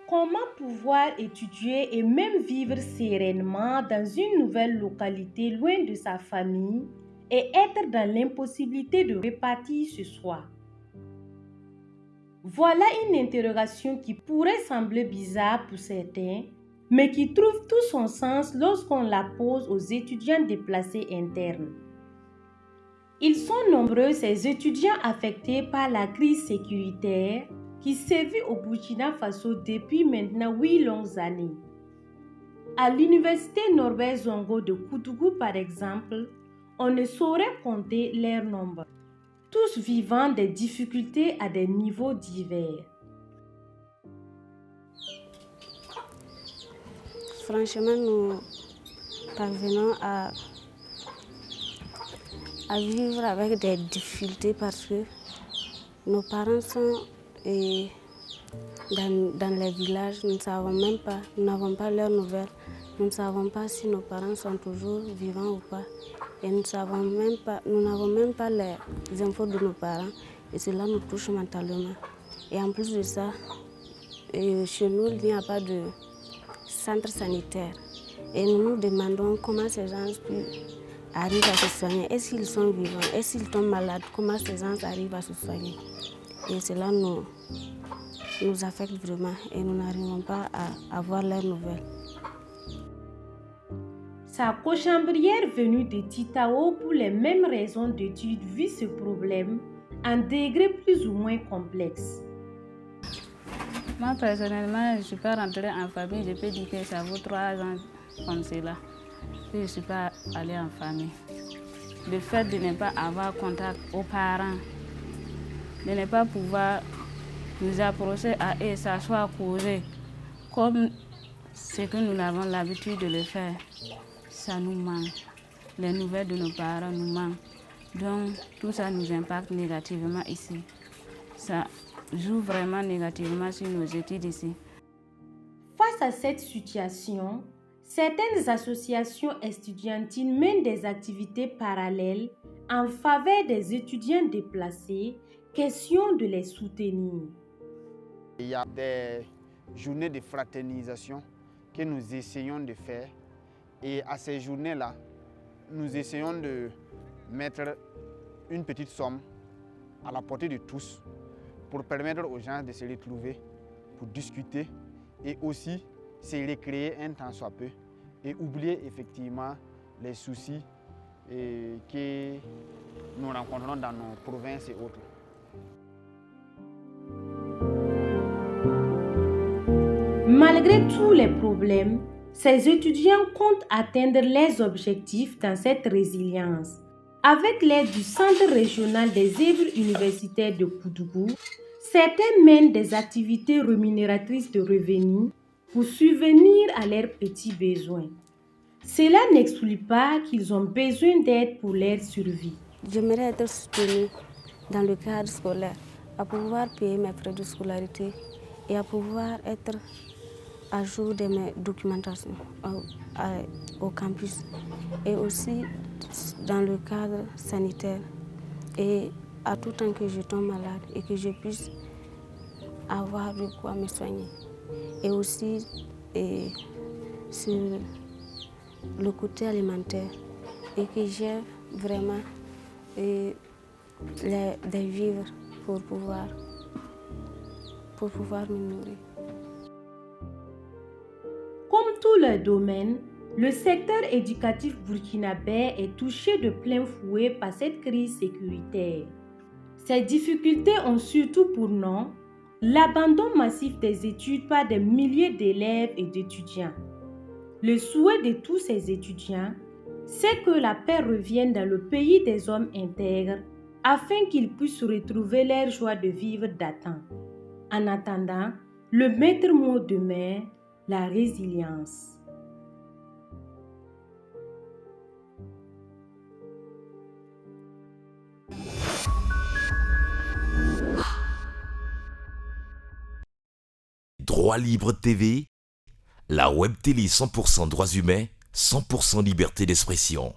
Comment pouvoir étudier et même vivre sereinement dans une nouvelle localité loin de sa famille et être dans l'impossibilité de répartir ce soi? Voilà une interrogation qui pourrait sembler bizarre pour certains, mais qui trouve tout son sens lorsqu'on la pose aux étudiants déplacés internes. Ils sont nombreux ces étudiants affectés par la crise sécuritaire qui sévit au Burkina Faso depuis maintenant 8 longues années. À l'université Norbert Zongo de Koudougou par exemple, on ne saurait compter leur nombre, tous vivant des difficultés à des niveaux divers. Franchement, nous parvenons à vivre avec des difficultés parce que nos parents sont dans les villages, nous n'avons pas leurs nouvelles, nous ne savons pas si nos parents sont toujours vivants ou pas. Et nous n'avons même pas les infos de nos parents et cela nous touche mentalement. Et en plus de ça, chez nous, il n'y a pas de centre sanitaire. Et nous nous demandons comment ces gens arrivent à se soigner. Est-ce qu'ils sont vivants? Est-ce qu'ils tombent malades? Comment ces gens arrivent à se soigner? Et cela nous affecte vraiment et nous n'arrivons pas à avoir leurs nouvelles. Sa cochambrière venue de Titao pour les mêmes raisons d'études vit ce problème en degré plus ou moins complexe. Moi personnellement, je ne suis pas rentrée en famille, je peux dire que ça vaut 3 ans comme cela. Je ne suis pas allée en famille. Le fait de ne pas avoir contact aux parents, de ne pas pouvoir nous approcher à eux, s'asseoir, causer, comme ce que nous avons l'habitude de le faire, ça nous manque. Les nouvelles de nos parents nous manquent. Donc tout ça nous impacte négativement ici. Ça joue vraiment négativement sur nos études ici. Face à cette situation, certaines associations estudiantines mènent des activités parallèles en faveur des étudiants déplacés, question de les soutenir. Il y a des journées de fraternisation que nous essayons de faire et à ces journées-là, nous essayons de mettre une petite somme à la portée de tous pour permettre aux gens de se retrouver, pour discuter et aussi se recréer un temps soit peu et oublier effectivement les soucis que nous rencontrons dans nos provinces et autres. Malgré tous les problèmes, ces étudiants comptent atteindre leurs objectifs dans cette résilience. Avec l'aide du Centre régional des œuvres universitaires de Koudougou, certains mènent des activités rémunératrices de revenus pour subvenir à leurs petits besoins. Cela n'exclut pas qu'ils ont besoin d'aide pour leur survie. J'aimerais être soutenue dans le cadre scolaire, à pouvoir payer mes frais de scolarité et à pouvoir être à jour de mes documentations au campus et aussi dans le cadre sanitaire et à tout temps que je tombe malade et que je puisse avoir de quoi me soigner. Et aussi sur le côté alimentaire et que j'ai vraiment des vivres pour pouvoir me nourrir. Comme tous les domaines, le secteur éducatif burkinabé est touché de plein fouet par cette crise sécuritaire. Ces difficultés ont surtout pour nom l'abandon massif des études par des milliers d'élèves et d'étudiants. Le souhait de tous ces étudiants, c'est que la paix revienne dans le pays des hommes intègres afin qu'ils puissent retrouver leur joie de vivre d'antan. En attendant, le maître mot demeure la résilience. Droit Libre TV, la web télé 100% droits humains, 100% liberté d'expression.